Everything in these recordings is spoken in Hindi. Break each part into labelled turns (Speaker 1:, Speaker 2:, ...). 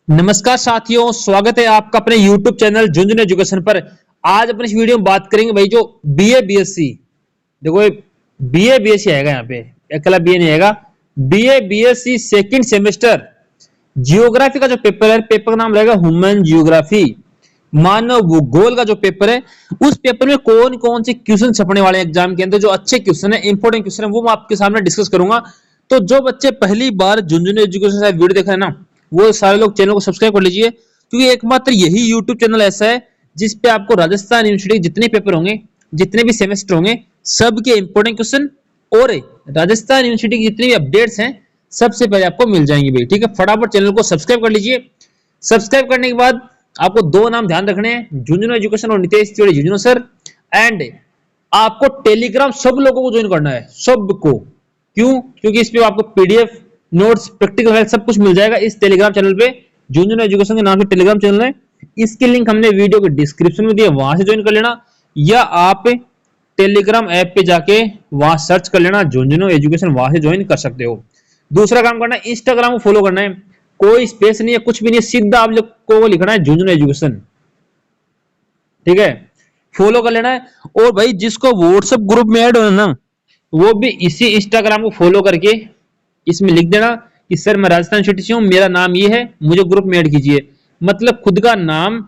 Speaker 1: नमस्कार साथियों, स्वागत है आपका अपने YouTube चैनल झुंझुनू एजुकेशन पर। आज अपने इस वीडियो में बात करेंगे भाई जो बीए बीएससी। देखो बीए बीएससी आएगा, यहाँ पे अकेला बीए नहीं आएगा। BA BSc second semester geography का जो पेपर है, पेपर का नाम रहेगा ह्यूमन जियोग्राफी, मानव भूगोल का जो पेपर है। उस पेपर में कौन कौन से क्वेश्चन छपने वाले हैं एग्जाम के अंदर, जो अच्छे क्वेश्चन है, इंपॉर्टेंट क्वेश्चन है, वो मैं आपके सामने डिस्कस करूंगा। तो जो बच्चे पहली बार झुंझुनू एजुकेशन से वीडियो देख रहे हैं ना, वो सारे लोग चैनल को सब्सक्राइब कर लीजिए, क्योंकि एकमात्र यही यूट्यूब चैनल ऐसा है जिस पे आपको राजस्थान यूनिवर्सिटी के जितने पेपर होंगे, जितने भी सेमेस्टर होंगे, सबके इंपॉर्टेंट क्वेश्चन और राजस्थान यूनिवर्सिटी की जितनी भी अपडेट्स हैं सबसे पहले आपको मिल जाएंगे भाई। ठीक है, फटाफट चैनल को सब्सक्राइब कर लीजिए। सब्सक्राइब करने के बाद आपको दो नाम ध्यान रखने हैं, झुंझुनू एजुकेशन और नितेश तिवारी झुंझुनू सर। एंड आपको टेलीग्राम सब लोगों को ज्वाइन करना है, सबको। क्यों? क्योंकि इस पे आपको पीडीएफ, नोट्स, प्रैक्टिकल हेल्प सब कुछ मिल जाएगा इस टेलीग्राम चैनल पे। झुंझुनू एजुकेशन के नाम से टेलीग्राम चैनल है, इसकी लिंक हमने वीडियो के डिस्क्रिप्शन में दी है, वहां से ज्वाइन कर लेना, या आप टेलीग्राम ऐप पे जाके वहां सर्च कर लेना झुंझुनू एजुकेशन, वहां से ज्वाइन कर सकते हो। दूसरा काम करना है, इंस्टाग्राम को फॉलो करना है, कोई स्पेस नहीं है, कुछ भी नहीं है, सीधा आप लोग को लिखना है झुंझुनू एजुकेशन। ठीक है, फॉलो कर लेना है। और भाई जिसको व्हाट्सएप ग्रुप में ऐड होना ना, वो भी इसी इंस्टाग्राम को फॉलो करके इसमें लिख देना कि सर मैं राजस्थान सिटी से हूं, मेरा नाम ये है, मुझे ग्रुप में ऐड कीजिए। मतलब खुद का नाम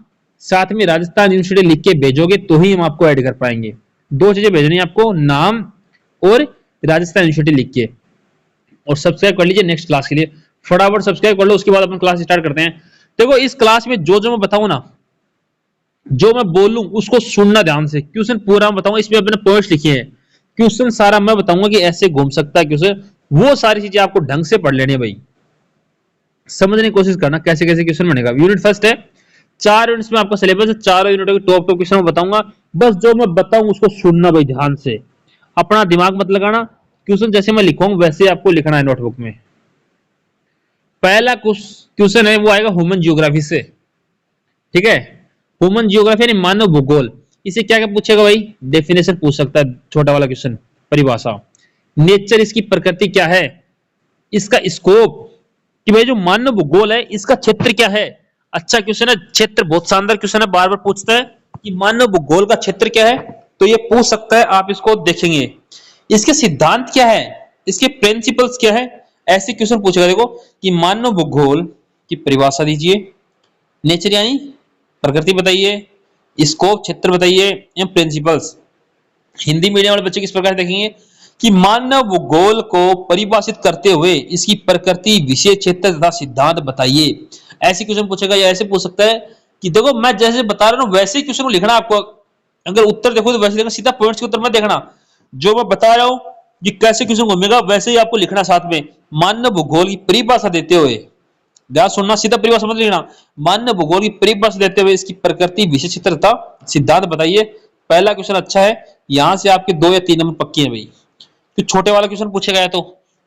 Speaker 1: साथ में राजस्थान यूनिवर्सिटी लिख के भेजोगे तो ही हम आपको ऐड कर पाएंगे। दो चीजें भेजनी है आपको, नाम और राजस्थान यूनिवर्सिटी लिख के। और सब्सक्राइब कर लीजिए नेक्स्ट क्लास के लिए, फटाफट सब्सक्राइब कर लो, उसके बाद अपन क्लास स्टार्ट करते हैं। देखो इस क्लास में जो जो मैं बताऊं ना, जो मैं बोलूं उसको सुनना ध्यान से, क्वेश्चन पूरा मैं बताऊंगा, इसमें अपने पॉइंट्स लिखे हैं, क्वेश्चन सारा मैं बताऊंगा कि ऐसे घूम सकता है क्वेश्चन, वो सारी चीजें आपको ढंग से पढ़ लेनी है भाई। समझने की कोशिश करना कैसे कैसे क्वेश्चन बनेगा। यूनिट फर्स्ट है, 4 यूनिट्स में आपका सिलेबस है, चारों यूनिटों के टॉप टॉप क्वेश्चन मैं बताऊंगा। बस जो मैं बताऊं उसको सुनना भाई ध्यान से, अपना दिमाग मत लगाना, क्वेश्चन जैसे मैं लिखूंगा वैसे आपको लिखना है नोटबुक में। पहला क्वेश्चन है वो आएगा ह्यूमन जियोग्राफी से। ठीक है, ह्यूमन जियोग्राफी यानी मानव भूगोल। इसे क्या क्या पूछेगा भाई? डेफिनेशन पूछ सकता है, छोटा वाला क्वेश्चन, परिभाषा। नेचर, इसकी प्रकृति क्या है, इसका स्कोप, कि भाई जो मानव भूगोल है इसका क्षेत्र क्या है। अच्छा क्वेश्चन है, क्षेत्र बहुत शानदार क्वेश्चन है, बार बार पूछता है कि मानव भूगोल का क्षेत्र क्या है, तो ये पूछ सकता है, आप इसको देखेंगे। इसके सिद्धांत क्या है, इसके प्रिंसिपल्स क्या है, ऐसे क्वेश्चन पूछेगा। देखो कि मानव भूगोल की परिभाषा दीजिए, नेचर यानी प्रकृति बताइए, स्कोप क्षेत्र बताइए, या प्रिंसिपल्स। हिंदी मीडियम वाले बच्चे किस प्रकार देखेंगे कि मानव भूगोल को परिभाषित करते हुए इसकी प्रकृति, विशेष क्षेत्र तथा सिद्धांत बताइए। ऐसे क्वेश्चन पूछेगा, या ऐसे पूछ सकता है कि देखो मैं जैसे बता रहा हूं वैसे ही क्वेश्चन को लिखना आपको। अगर उत्तर देखो तो वैसे देखना, सीधा पॉइंट्स के उत्तर मत देखना, जो मैं बता रहा हूं कि कैसे क्वेश्चन घूमेगा वैसे ही आपको लिखना साथ में। मानव भूगोल की परिभाषा देते हुए, ध्यान सुनना, सीधा परिभाषा मत लिखना, मानव भूगोल की परिभाषा देते हुए इसकी प्रकृति, विशेष क्षेत्र तथा सिद्धांत बताइए। पहला क्वेश्चन अच्छा है, यहां से आपके 2 या 3 नंबर पक्के हैं भाई। तो छोटे वाला क्वेश्चन पूछेगा या तो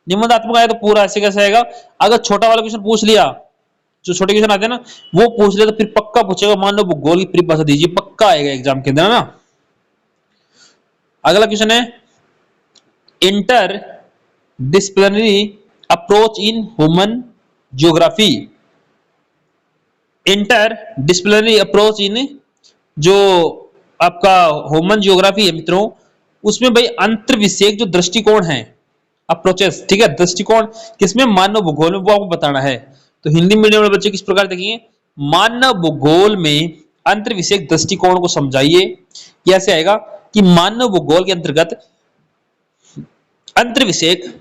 Speaker 1: निबंधात्मक आया तो पूरा ऐसे कैसे आएगा। अगर छोटा वाला क्वेश्चन पूछ लिया, जो छोटे क्वेश्चन आते हैं ना, वो पूछ लिया तो फिर पक्का पूछेगा मानव भूगोल की परिभाषा दीजिए, पक्का आएगा एग्जाम के अंदर ना। अगला क्वेश्चन है, inter disciplinary approach in human geography. Inter disciplinary approach in, जो आपका ह्यूमन जियोग्राफी है मित्रों, उसमें भाई अंतर विषयक जो दृष्टिकोण है, अप्रोचेस, ठीक है, दृष्टिकोण किसमें? मानव भूगोल में, वो आपको बताना है। तो हिंदी मीडियम वाले बच्चे किस प्रकार देखेंगे, मानव भूगोल में अंतर विषयक दृष्टिकोण को समझाइए। कैसे आएगा कि मानव भूगोल के अंतर्गत अंतर विषयक,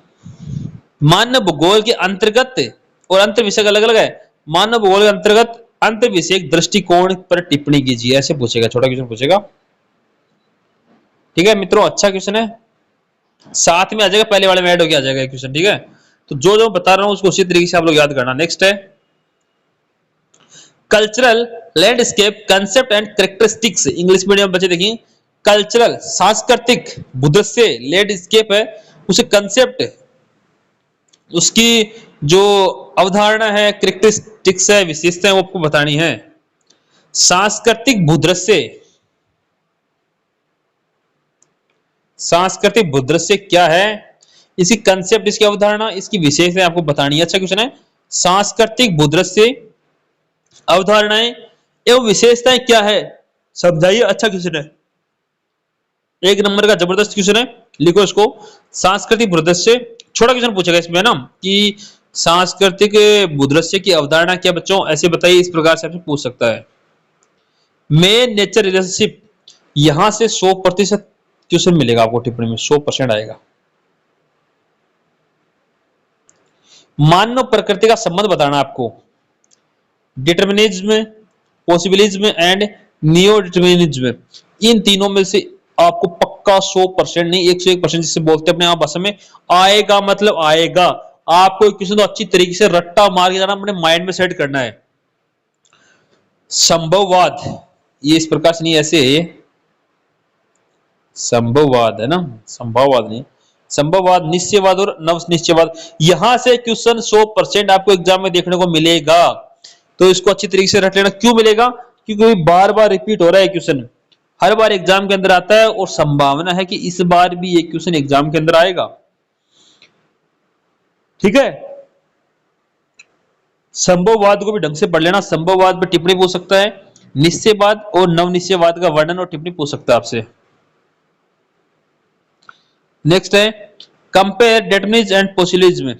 Speaker 1: मानव भूगोल के अंतर्गत और अंतर विषयक अलग अलग है। मानव भूगोल के अंतर्गत अंतर विषयक दृष्टिकोण पर टिप्पणी कीजिए, ऐसे पूछेगा, छोटा क्वेश्चन पूछेगा। ठीक है मित्रों, अच्छा क्वेश्चन है, साथ में आ जाएगा, पहले वाले में ऐड होके आ जाएगा क्वेश्चन। ठीक है, तो जो जो बता रहा हूं उसको उसी तरीके से आप लोग याद करना। नेक्स्ट है, cultural landscape concept and characteristics. English medium बच्चे देखिए, कल्चरल सांस्कृतिक भूदृश्य, लैंडस्केप है उसे कंसेप्ट, उसकी जो अवधारणा है, कैरेक्टरिस्टिक्स है, विशेषताएं वो आपको बतानी है। सांस्कृतिक भूदृश्य, सांस्कृतिक भूदृश्य क्या है, इसकी कंसेप्ट, इसकी अवधारणा, इसकी विशेषताएं आपको बतानी है। अच्छा क्वेश्चन है, सांस्कृतिक भूदृश्य अवधारणाएं एवं विशेषताएं क्या है, समझाइए। अच्छा क्वेश्चन है, एक नंबर का जबरदस्त क्वेश्चन है, लिखो इसको। सांस्कृतिक भूदृश्य, छोटा क्वेश्चन पूछेगा इसमें ना कि सांस्कृतिक भूदृश्य की अवधारणा क्या बच्चों, ऐसे बताइए, इस प्रकार से आपसे पूछ सकता है। मेन नेचर रिलेशनशिप, यहां से 100% क्वेश्चन मिलेगा आपको टिप्पणी में, 100% आएगा। मानव प्रकृति का संबंध बताना आपको, determinism, possibilism and neo determinism, इन तीनों में से आपको पक्का 100% नहीं 101% जिसे बोलते हैं अपने आप भाषा में आएगा, मतलब आएगा। आपको क्वेश्चन तो अच्छी तरीके से रट्टा मार के जाना, अपने माइंड में सेट करना है। संभववाद, ये इस प्रकार से नहीं, ऐसे संभववाद है ना, संभववाद नहीं, संभववाद, निश्चयवाद और नव निश्चयवाद, यहां से क्वेश्चन 100% आपको एग्जाम में देखने को मिलेगा। तो इसको अच्छी तरीके से रट लेना। क्यों मिलेगा? क्योंकि बार बार रिपीट हो रहा है क्वेश्चन, हर बार एग्जाम के अंदर आता है और संभावना है कि इस बार भी ये क्वेश्चन एग्जाम के अंदर आएगा। ठीक है, संभववाद को भी ढंग से पढ़ लेना। संभववाद पर टिप्पणी पूछ सकता है, निश्चयवाद और नव निश्चयवाद का वर्णन और टिप्पणी पूछ सकता है आपसे। नेक्स्ट है कंपेयर डिटरमिनिज्म एंड पॉसिबिलिज्म,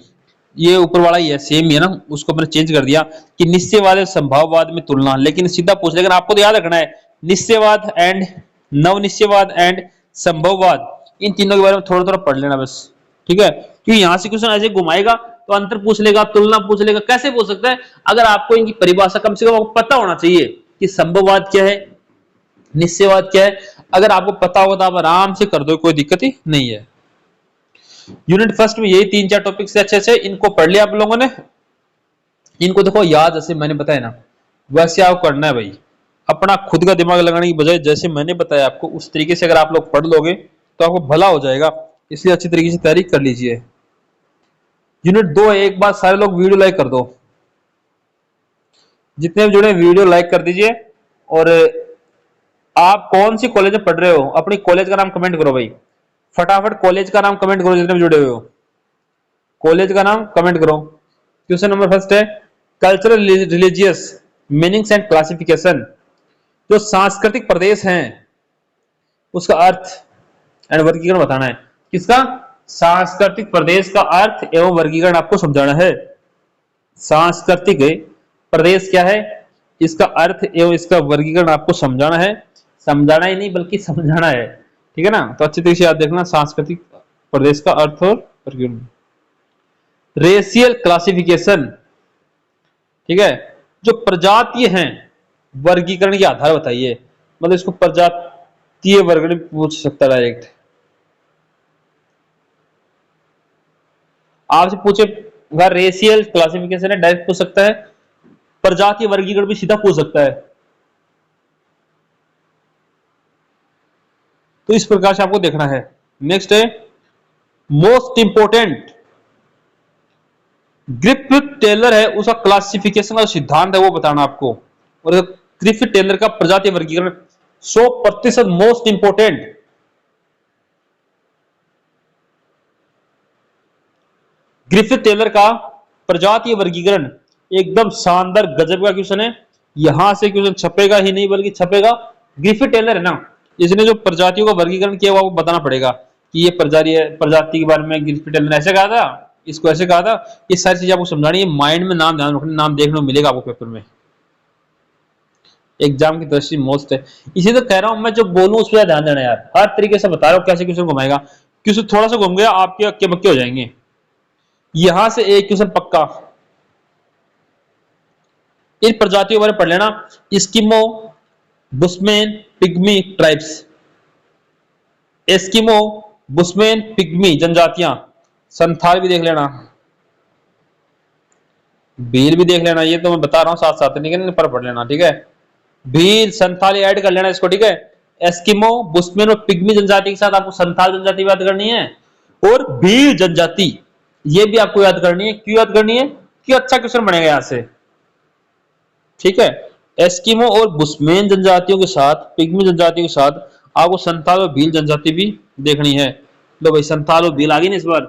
Speaker 1: ये ऊपर वाला ही है, सेम ही है ना, उसको मैंने चेंज कर दिया कि निश्चयवाद और संभाववाद में तुलना, लेकिन सीधा पूछ, लेकिन आपको तो याद रखना है निश्चयवाद एंड नव निश्चयवाद एंड संभववाद, इन तीनों के बारे में थोड़ा थोड़ा पढ़ लेना बस। ठीक है, क्योंकि यहां से क्वेश्चन ऐसे घुमाएगा तो अंतर पूछ लेगा, तुलना पूछ लेगा, कैसे पूछ सकता है? अगर आपको इनकी परिभाषा कम से कम आपको पता होना चाहिए कि संभववाद क्या है, निश्चयवाद क्या है। अगर आपको पता होगा तो आप आराम से कर दो, कोई दिक्कत ही नहीं है। यूनिट फर्स्ट में यही 3-4 टॉपिक से अच्छे इनको पढ़ लिया आप लोगों ने। इनको देखो याद जैसे मैंने बताया ना वैसे आप करना है भाई, अपना खुद का दिमाग लगाने की बजाय जैसे मैंने बताया आपको उस तरीके से अगर आप लोग पढ़ लोगे तो आपको भला हो जाएगा, इसलिए अच्छी तरीके से तैयारी कर लीजिए। यूनिट 2 है, एक बार सारे लोग वीडियो लाइक कर दो, जितने भी जुड़े वीडियो लाइक कर दीजिए। और आप कौन सी कॉलेज में पढ़ रहे हो, अपनी कॉलेज का नाम कमेंट करो भाई, फटाफट कॉलेज का नाम कमेंट करो, जितने भी जुड़े हुए हो कॉलेज का नाम कमेंट करो। क्वेश्चन नंबर फर्स्ट है cultural religious meanings and classification, जो सांस्कृतिक प्रदेश हैं उसका अर्थ एंड वर्गीकरण बताना है। किसका? सांस्कृतिक प्रदेश का अर्थ एवं वर्गीकरण आपको समझाना है। सांस्कृतिक प्रदेश क्या है, इसका अर्थ एवं इसका वर्गीकरण आपको समझाना है, समझाना ही नहीं बल्कि समझाना है। ठीक है ना, तो अच्छी तरीके से याद देखना सांस्कृतिक प्रदेश का अर्थ और वर्गीकरण। रेशियल क्लासिफिकेशन, ठीक है, जो प्रजातीय हैं वर्गीकरण के आधार बताइए, मतलब इसको प्रजातीय वर्गीकरण पूछ सकता है डायरेक्ट, आपसे पूछे अगर रेशियल क्लासिफिकेशन है डायरेक्ट पूछ सकता है, प्रजातीय वर्गीकरण भी सीधा पूछ सकता है। तो इस प्रकार से आपको देखना है। नेक्स्ट है मोस्ट इंपोर्टेंट, ग्रिफिथ टेलर है उसका क्लासिफिकेशन का सिद्धांत है वो बताना आपको, और ग्रिफिथ टेलर का प्रजातीय वर्गीकरण 100% मोस्ट इंपोर्टेंट। ग्रिफिथ टेलर का प्रजातीय वर्गीकरण एकदम शानदार गजब का क्वेश्चन है, यहां से क्वेश्चन छपेगा ही नहीं बल्कि छपेगा। ग्रिफिथ टेलर है ना, इसने जो प्रजातियों का वर्गीकरण किया वो आपको बताना पड़ेगा कि ये प्रजाति के बारे में ग्रिफिथ टेलर ने ऐसे कहा था, इसको ऐसे कहा था, ये सारी चीजें आपको समझानी है। माइंड में नाम ध्यान रखना, नाम देखने को मिलेगा आपको पेपर में, एग्जाम की दृष्टि मोस्ट है। इसी तो कह रहा हूं मैं, जो बोलूं उस पर ध्यान देना यार, हर तरीके से बता रहा हूं कैसे क्वेश्चन घुमाएगा। क्वेश्चन थोड़ा सा घूम गया आपके अक्के बक्के हो जाएंगे। यहां से एक क्वेश्चन पक्का इन प्रजातियों के बारे में पढ़ लेना, Eskimo, Bushman, pygmy tribes, Eskimo, Bushman, pygmy जनजातियां, संथाल भी देख लेना, भील भी देख लेना, ये तो मैं बता रहा हूं साथ साथ, लेकिन पर पढ़ लेना। ठीक है, भील संथाल ऐड कर लेना इसको। ठीक है, एस्किमो, बुशमैन और पिग्मी जनजाति के साथ आपको संथाल जनजाति याद करनी है और भील जनजाति ये भी आपको याद करनी है। क्यों याद करनी है? क्यों अच्छा क्वेश्चन बनेगा यहां से। ठीक है, एस्किमो और बुशमैन जनजातियों के साथ, पिग्मी जनजातियों के साथ आपको संथाल और भील जनजाति भी देखनी है। लो भाई, संथाल और भील आ गई ना इस बार।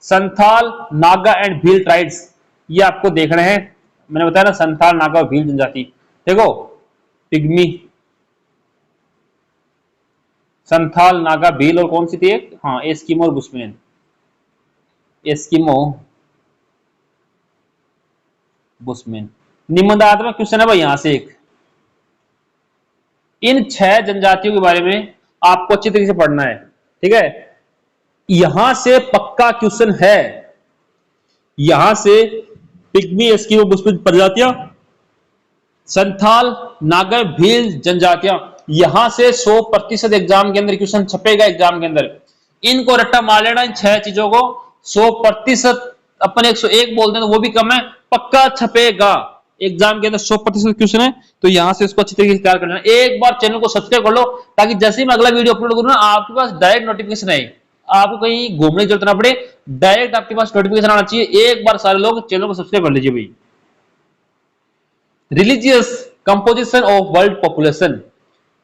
Speaker 1: संथाल, नागा एंड भील ट्राइब्स ये आपको देखना है। मैंने बताया ना, संथाल, नागा, भील जनजाति। देखो पिग्मी, संथाल, नागा, भील और कौन सी थी एक, हाँ एस्किमो और बुशमैन। Eskimo, Bushman. निबंधात्मक क्वेश्चन है भाई यहां से एक, इन 6 जनजातियों के बारे में आपको अच्छी तरीके से पढ़ना है, ठीक है। यहां से पक्का क्वेश्चन है, यहां से पिग्मी, एस्किमो, बुशमैन प्रजातियां, संथाल, नागर, भील जनजातियां, यहां से 100% एग्जाम के अंदर क्वेश्चन छपेगा एग्जाम के अंदर। इनको रट्टा मार लेना, इन 6 चीजों को 100%, अपन 101 बोलते हैं तो वो भी कम है, पक्का छपेगा एग्जाम के अंदर। 100% क्वेश्चन है, तो यहां से इसको अच्छी तरीके से तैयार कर लेना। एक बार चैनल को सब्सक्राइब कर लो, ताकि जैसे ही मैं अगला वीडियो अपलोड करूँ ना, आपके पास डायरेक्ट नोटिफिकेशन आए, आपको कहीं घूमने की जरूरत ना पड़े, डायरेक्ट आपके पास नोटिफिकेशन आना चाहिए। एक बार सारे लोग चैनल को सब्सक्राइब कर लीजिए भाई। Religious composition of world population,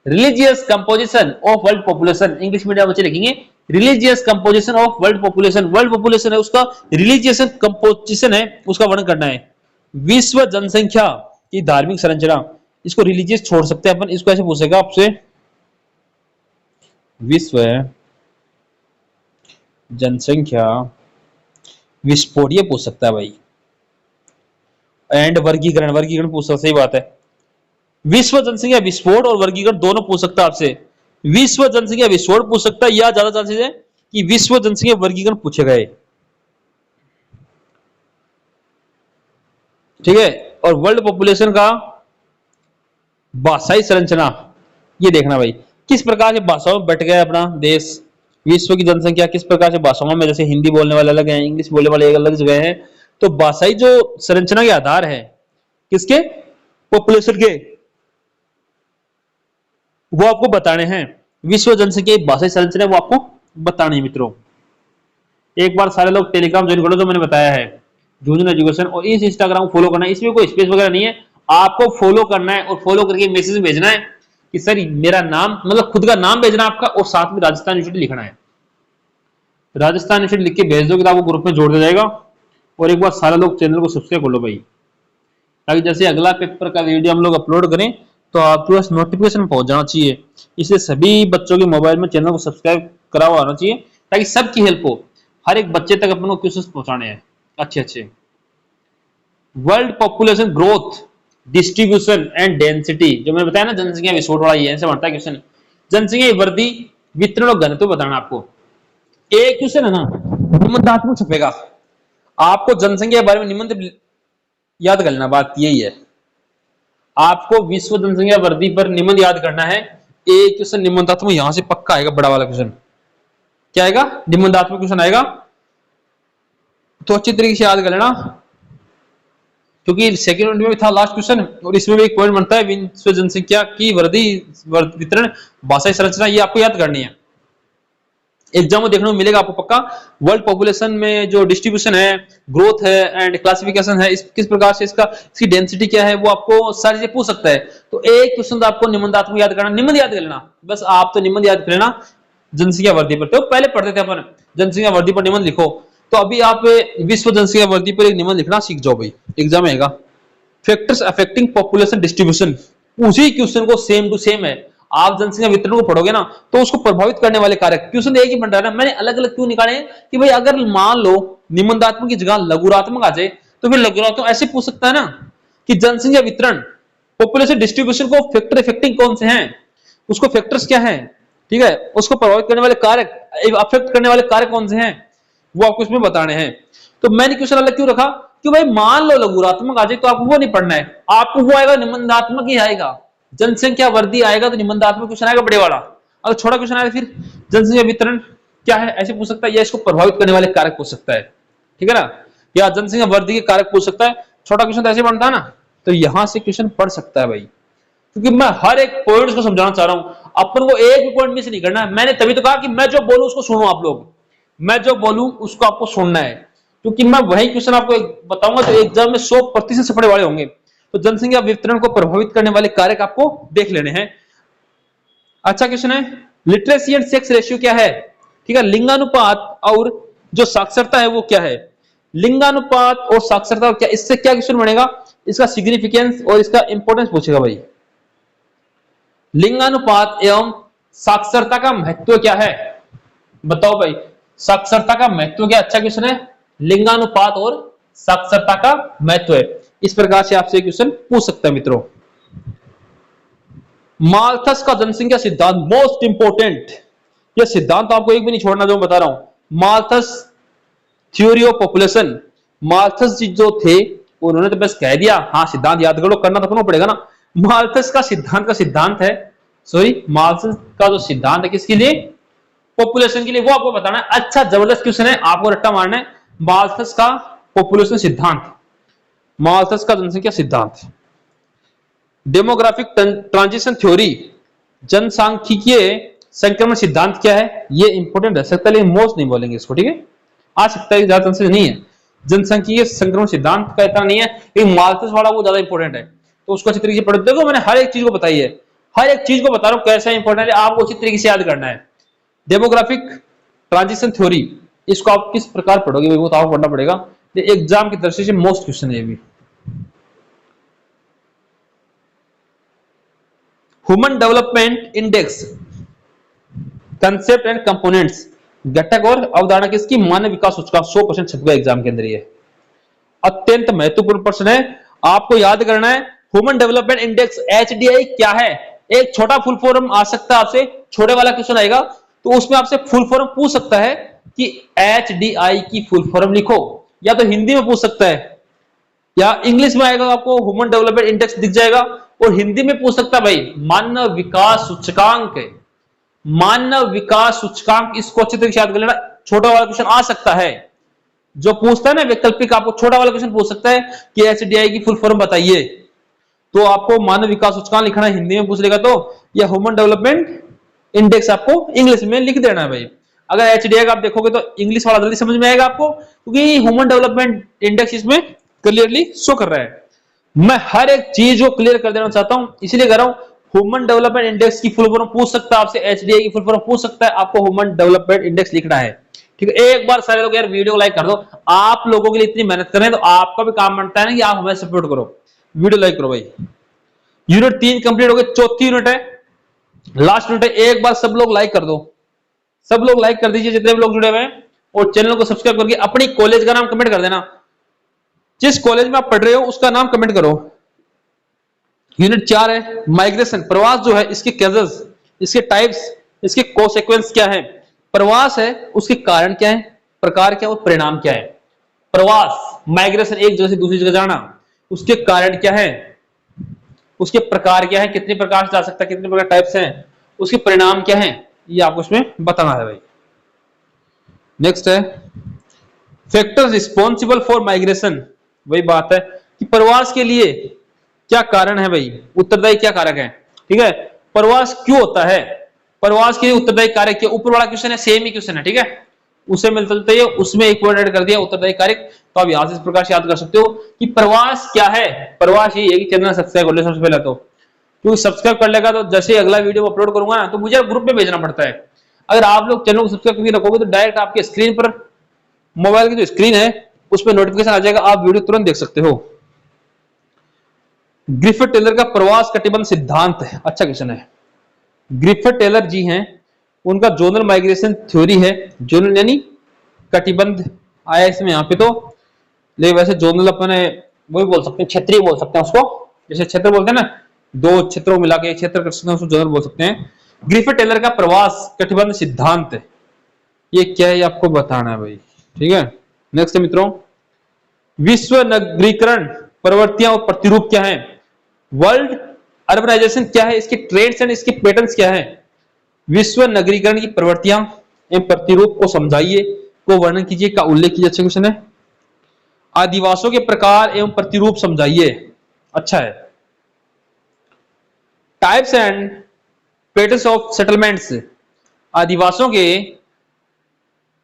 Speaker 1: religious composition of world population, English medium बच्चे लिखेंगे religious composition of world population. World population है उसका रिलीजियस कंपोजिशन है, उसका वर्णन करना है। विश्व जनसंख्या की धार्मिक संरचना, इसको रिलीजियस छोड़ सकते हैं अपन, इसको ऐसे पूछेगा आपसे, विश्व जनसंख्या विस्फोट, ये पूछ सकता है भाई। एंड वर्गीकरण, वर्गीकरण पूछ सकता, सही बात है। विश्व जनसंख्या विस्फोट और वर्गीकरण दोनों पूछ सकता है आपसे। विश्व जनसंख्या विस्फोट पूछ सकता है, या ज्यादा चांसेस है कि विश्व जनसंख्या वर्गीकरण पूछे गए, ठीक है। और वर्ल्ड पॉपुलेशन का भाषाई संरचना, ये देखना भाई, किस प्रकार से भाषाओं में बट गया अपना देश, विश्व की जनसंख्या किस प्रकार से भाषाओं में, जैसे हिंदी बोलने वाले अलग हैं, इंग्लिश बोलने वाले अलग जगह हैं, तो भाषाई जो संरचना के आधार है किसके, पॉपुलेशन के, वो आपको बताने हैं। विश्व जनसंख्या भाषाई संरचना वो आपको बतानी है मित्रों। एक बार सारे लोग टेलीग्राम ज्वाइन करो, जो मैंने बताया है जूनियर एजुकेशन, और इस इंस्टाग्राम को फॉलो करना है, इसमें कोई स्पेस वगैरह नहीं है, आपको फॉलो करना है और फॉलो करके मैसेज भेजना है कि सर मेरा नाम, मतलब खुद का नाम भेजना आपका, और साथ में राजस्थान यूनिवर्सिटी लिखना है। राजस्थान यूनिवर्सिटी लिख के भेज दो कि आपको ग्रुप में जोड़ दिया जाएगा। और एक बार सारे लोग चैनल को सब्सक्राइब कर लो भाई, ताकि जैसे अगला पेपर का वीडियो हम लोग अपलोड करें तो आपके पास नोटिफिकेशन पहुंच जाना चाहिए। इसलिए सभी बच्चों के मोबाइल में चैनल को सब्सक्राइब करा हुआ होना चाहिए, ताकि सबकी हेल्प हो, हर एक बच्चे तक अपन को क्वेश्चन पहुंचाने हैं अच्छे अच्छे। World population growth, distribution and density, जो मैंने बताया ना जनसंख्या विस्फोट वाला, ये ऐसे बनता है क्वेश्चन। जनसंख्या वृद्धि, वितरण और घनत्व बताना आपको। एक क्वेश्चन है ना, निबंधात्मक छपेगा, आपको जनसंख्या के बारे में निबंध याद कर लेना, बात यही है। आपको विश्व जनसंख्या वृद्धि पर निबंध याद करना है। एक क्वेश्चन निबंधात्मक यहां से पक्का आएगा, बड़ा वाला क्वेश्चन। क्या आएगा, निबंधात्मक क्वेश्चन आएगा, तो अच्छी तरीके से याद कर लेना, क्योंकि सेकंड में भी था लास्ट क्वेश्चन, और इसमें भी एक पॉइंट बनता है, विश्व जनसंख्या की वृद्धि, वितरण, भाषाई संरचना, ये आपको याद करनी है। एग्जाम में देखने को मिलेगा आपको पक्का। वर्ल्ड पॉपुलेशन में जो डिस्ट्रीब्यूशन है, ग्रोथ है एंड क्लासिफिकेशन है, किस प्रकार से इसकी डेंसिटी क्या है, वो आपको सारी चीजें पूछ सकता है। तो एक क्वेश्चन तो आपको निबंधात्मक याद करना, निबंध याद कर लेना, बस आप तो निबंध याद कर लेना जनसंख्या वृद्धि पर। तो पहले पढ़ते थे अपन जनसंख्या वृद्धि पर निबंध लिखो, तो अभी आप विश्व जनसंख्या वृद्धि पर एक निबंध लिखना सीख जाओ भाई, एग्जाम आएगा। फैक्टर्स अफेक्टिंग पॉपुलेशन डिस्ट्रीब्यूशन, उसी क्वेश्चन को सेम टू सेम है, आप जनसंख्या वितरण को पढ़ोगे ना तो उसको प्रभावित करने वाले कारक, क्वेश्चन एक ही बन रहा है ना, मैंने अलग अलग क्यों निकाले कि भाई अगर मान लो निबंधात्मक की जगह लघुरात्मक आ जाए, तो फिर लघुरात्मक ऐसे पूछ सकता है ना कि जनसंख्या वितरण, पॉपुलेशन डिस्ट्रीब्यूशन को फैक्टर इफेक्टिंग कौन से हैं, उसको फैक्टर्स क्या है, ठीक है, उसको प्रभावित करने वाले कारक, अफेक्ट करने वाले कारक कौन से हैं, वो आपको इसमें बताने हैं। तो मैंने क्वेश्चन अलग क्यों रखा कि भाई मान लो लघुरात्मक आ जाए तो आपको वो नहीं पढ़ना है, आपको वो आएगा निबंधात्मक ही आएगा। जनसंख्या वृद्धि आएगा तो निबंधात्मक क्वेश्चन आएगा बड़े वाला, अगर छोटा क्वेश्चन आएगा फिर जनसंख्या वितरण क्या है ऐसे पूछ सकता है, या इसको प्रभावित करने वाले कारक पूछ सकता है, ठीक है ना, या जनसंख्या वृद्धि के कारक पूछ सकता है। छोटा क्वेश्चन तो ऐसे बनता है ना, तो यहां से क्वेश्चन पढ़ सकता है भाई, क्योंकि मैं हर एक पॉइंट को समझाना चाह रहा हूं, अपन को एक भी पॉइंट मिस नहीं करना है। मैंने तभी तो कहा कि मैं जो बोलूं उसको सुनो आप लोग, मैं जो बोलूं उसको आपको सुनना है, क्योंकि मैं वही क्वेश्चन आपको बताऊंगा जो एग्जाम में 100% से पढ़े वाले होंगे। तो जनसंख्या वितरण को प्रभावित करने वाले कारक आपको देख लेने हैं। अच्छा क्वेश्चन है, लिटरेसी एंड सेक्स रेशियो क्या है, ठीक है, लिंगानुपात और जो साक्षरता है वो क्या है, लिंगानुपात और साक्षरता क्या, इससे क्या क्वेश्चन बनेगा इसका सिग्निफिकेंस और इसका इंपॉर्टेंस पूछेगा भाई। लिंगानुपात एवं साक्षरता का महत्व क्या है? बताओ भाई, साक्षरता का महत्व क्या? अच्छा क्वेश्चन है। लिंगानुपात और साक्षरता का महत्व है, इस प्रकार से आपसे क्वेश्चन पूछ सकता है मित्रों। माल्थस का जनसंख्या सिद्धांत मोस्ट इंपोर्टेंट, यह सिद्धांत आपको एक भी नहीं छोड़ना जो मैं बता रहा हूं। Malthus theory of population, Malthus ji जो थे उन्होंने तो बस कह दिया, हाँ सिद्धांत याद कर लो, करना तो पड़ेगा ना। माल्थस का सिद्धांत है, सॉरी माल्थस का जो सिद्धांत है किसके लिए? पॉपुलेशन के लिए, वो आपको बताना है। अच्छा जबरदस्त क्वेश्चन है, आपको रट्टा मारना है। माल्थस का पॉपुलेशन सिद्धांत, माल्थस का जनसंख्या सिद्धांत। डेमोग्राफिक ट्रांजिशन थ्योरी, जनसांख्यिकीय संक्रमण सिद्धांत क्या है? ये इंपॉर्टेंट रह सकता है लेकिन मोस्ट नहीं बोलेंगे इसको, ठीक है। आ सकता है ज्यादा से नहीं है, जनसांख्यिकीय संक्रमण सिद्धांत का इतना नहीं है, लेकिन माल्थस वाला वो ज्यादा इंपॉर्टेंट है, तो उसको अच्छी तरीके से पढ़। देखो मैंने हर एक चीज को बताई है, हर एक चीज को बता रहा हूं कैसा इंपॉर्टेंट है, आपको अच्छी तरीके से याद करना है। डेमोग्राफिक ट्रांजिशन थ्योरी, इसको आप किस प्रकार पढ़ोगे वो तो आपको पढ़ना पड़ेगा, एग्जाम की दृष्टि से मोस्ट क्वेश्चन है ये भी। Human development index, concept and components, घटक और अवधारणा किसकी? मानव विकास सूचकांक, 100% छप गया एग्जाम के अंदर। ये अत्यंत महत्वपूर्ण प्रश्न है, आपको याद करना है। ह्यूमन डेवलपमेंट इंडेक्स एचडीआई क्या है? एक छोटा फुल फॉर्म आ सकता है आपसे, छोटे वाला क्वेश्चन आएगा तो उसमें आपसे फुल फॉर्म पूछ सकता है कि एचडीआई की फुल फॉर्म लिखो, या तो हिंदी में पूछ सकता है या इंग्लिश में आएगा, आपको ह्यूमन डेवलपमेंट इंडेक्स दिख जाएगा, और हिंदी में पूछ सकता है भाई मानव विकास सूचकांक, मानव विकास सूचकांक। इसको अच्छे तरीके से याद कर लेना, छोटा वाला क्वेश्चन आ सकता है जो पूछता है ना वैकल्पिक, आपको छोटा वाला क्वेश्चन पूछ सकता है कि एचडीआई की फुल फॉर्म बताइए, तो आपको मानव विकास सूचकांक लिखना है, हिंदी में पूछ लेगा तो, या ह्यूमन डेवलपमेंट इंडेक्स आपको इंग्लिश में लिख देना है भाई। अगर एचडीआई का आप देखोगे तो इंग्लिश वाला जल्दी समझ में आएगा आपको, क्योंकि ह्यूमन डेवलपमेंट इंडेक्स इसमें क्लियरली शो कर रहा है। मैं हर एक चीज को क्लियर कर देना चाहता हूं, इसलिए कर रहा हूं। ह्यूमन डेवलपमेंट इंडेक्स की फुल फॉर्म पूछ सकता है आपसे, एचडीआई की फुल फॉर्म पूछ सकता है, आपको ह्यूमन डेवलपमेंट इंडेक्स लिखना है, ठीक है। एक बार सारे लोग यार वीडियो को लाइक कर दो, आप लोगों के लिए इतनी मेहनत कर रहे हैं तो आपका भी काम बनता है ना कि आप हमें सपोर्ट करो, वीडियो लाइक करो भाई। यूनिट 3 कंप्लीट हो गई, चौथी यूनिट है, लास्ट यूनिट है। एक बार सब लोग लाइक कर दो, सब लोग लाइक कर दीजिए जितने भी लोग जुड़े हुए हैं, और चैनल को सब्सक्राइब करके अपनी कॉलेज का नाम कमेंट कर देना, जिस कॉलेज में आप पढ़ रहे हो उसका नाम कमेंट करो। यूनिट 4 है माइग्रेशन, प्रवास जो है, इसके केसेस, इसके टाइप्स, इसके कोसेक्वेंस क्या है। प्रवास है, उसके कारण क्या है, प्रकार क्या है और परिणाम क्या है। प्रवास माइग्रेशन, एक जगह से दूसरी जगह जाना, उसके कारण क्या है, उसके प्रकार क्या है, कितने प्रकार से जा सकता है, कितने प्रकार टाइप्स हैं, उसके परिणाम क्या है, ये आपको इसमें बताना है भाई। नेक्स्ट है फैक्टर्स रिस्पॉन्सिबल फॉर माइग्रेशन, वही बात है कि प्रवास के लिए क्या कारण है भाई, उत्तरदायी क्या कारक है, ठीक है। प्रवास क्यों होता है, प्रवास के लिए उत्तरदायी कारक क्या, ऊपर वाला क्वेश्चन है, सेम ही क्वेश्चन है, ठीक है, उसे मिलता जुलता है, उसमें एक पॉइंट ऐड कर दिया उत्तरदायी कारक, तो आप यहां से इस प्रकार से याद कर सकते हो कि प्रवास क्या है। प्रवास ये है कि चैनल सब्सक्राइब कर ले सबसे पहले तो, क्योंकि सब्सक्राइब कर लेगा तो जैसे अगला वीडियो अपलोड करूंगा ना तो मुझे ग्रुप में भेजना पड़ता है। अगर आप लोग चैनल को सब्सक्राइब करके रखोगे तो डायरेक्ट आपके स्क्रीन पर, मोबाइल की जो स्क्रीन है उस पर नोटिफिकेशन आ जाएगा, आप वीडियो तुरंत देख सकते हो। ग्रिफिथ टेलर का प्रवास कटिबंध सिद्धांत है, अच्छा क्वेश्चन है। ग्रिफिथ टेलर जी हैं, उनका जोनल माइग्रेशन थ्योरी है, जोनल यानी कटिबंध आया इसमें यहाँ पे तो, लेकिन वैसे जोनल अपने वही बोल सकते हैं, क्षेत्रीय बोल सकते हैं उसको, जैसे क्षेत्र बोलते हैं ना, दो क्षेत्रों मिला के क्षेत्र कर सकते हैं, उसको जोनल बोल सकते हैं। ग्रिफिथ टेलर का प्रवास कटिबंध सिद्धांत, ये क्या है ये आपको बताना है भाई, ठीक है। नेक्स्ट है मित्रों, विश्व नगरीकरण प्रवृत्तियां और प्रतिरूप क्या है। वर्ल्ड अर्बनाइजेशन क्या है, इसके ट्रेंड्स एंड इसके पैटर्न्स क्या है। विश्व नगरीकरण की प्रवृत्तियां एवं प्रतिरूप को समझाइए, को वर्णन कीजिए, का उल्लेख कीजिए, अच्छा क्वेश्चन है। आदिवासियों के प्रकार एवं प्रतिरूप समझाइए, अच्छा है। Types and patterns of settlements, आदिवासियों के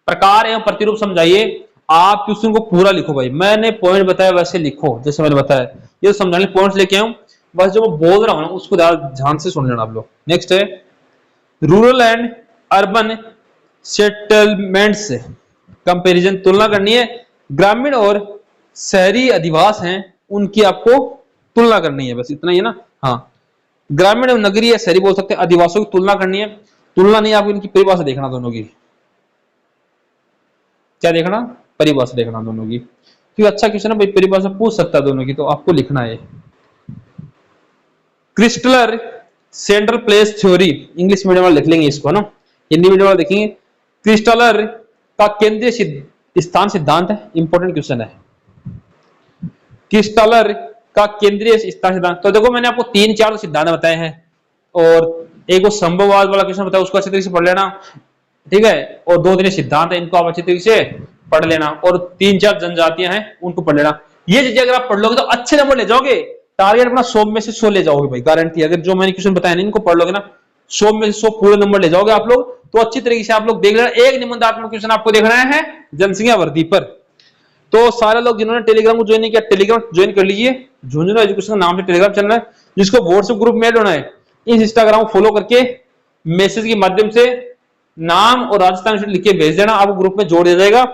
Speaker 1: प्रकार एवं प्रतिरूप समझाइए। आप क्वेश्चन को पूरा लिखो भाई, मैंने पॉइंट बताया वैसे लिखो जैसे मैंने बताया, ये समझाने पॉइंट्स लेके आऊं, बस जो मैं बोल रहा हूं ना उसको ध्यान से सुन लेना आप लोग। नेक्स्ट है rural and urban settlements comparison, तुलना करनी है। ग्रामीण और शहरी अधिवास हैं उनकी आपको
Speaker 2: तुलना करनी है, बस इतना ही है ना। हाँ, ग्रामीण एवं नगरीय शहरी बोल सकते हैं, अधिवासियों की तुलना करनी है। तुलना नहीं, आपको इनकी परिभाषा देखना दोनों की, क्या देखना, परिभाषा देखना दोनों की, क्योंकि अच्छा क्वेश्चन है भाई, परिभाषा पूछ सकता है दोनों की, तो आपको लिखना है। Christaller central place theory, English medium वाले लिख लेंगे इसको ना, हिंदी मीडियम वाले देखेंगे। क्रिस्टलर का केंद्रीय स्थान सिद्धांत है, इंपॉर्टेंट क्वेश्चन है। क्रिस्टलर का केंद्रीय स्थान सिद्धांत, तो देखो मैंने आपको 3-4 सिद्धांत बताए हैं, और एक वो संभववाद वाला क्वेश्चन बताया, उसको अच्छे तरीके से पढ़ लेना, ठीक है। और 2-3 सिद्धांत है, इनको आप अच्छे तरीके से पढ़ लेना, और 3-4 जनजातियां हैं उनको पढ़ लेना। ये चीजें अगर आप पढ़ लोगे तो अच्छे नंबर ले जाओगे, टारगेट अपना 100 में से 100 ले जाओगे भाई, गारंटी। अगर जो मैंने क्वेश्चन बताया ना इनको पढ़ लोगे ना, 100 में से 100 पूरे नंबर ले जाओगे आप लोग। तो अच्छी तरीके से आप लोग देख लेना, एक निबंधात्मक क्वेश्चन आपको देखना है जनसंख्या वृद्धि पर। तो सारे लोग जिन्होंने टेलीग्राम को ज्वाइन नहीं किया, टेलीग्राम ज्वाइन कर लीजिए, झुंझुनू एजुकेशन नाम से टेलीग्राम चैनल है, जिसको व्हाट्सएप ग्रुप में ऐड होना है, इस इंस्टाग्राम को फॉलो करके मैसेज के माध्यम से नाम और राजस्थान लिख के भेज देना, आपको ग्रुप में जोड़ दिया जाएगा।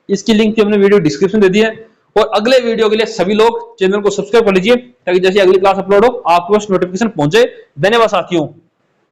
Speaker 2: इसकी लिंक हमने वीडियो डिस्क्रिप्शन दे दी है। और अगले वीडियो के लिए सभी लोग चैनल को सब्सक्राइब कर लीजिए, ताकि जैसे अगली क्लास अपलोड हो आपको बस नोटिफिकेशन पहुंचे। धन्यवाद साथियों।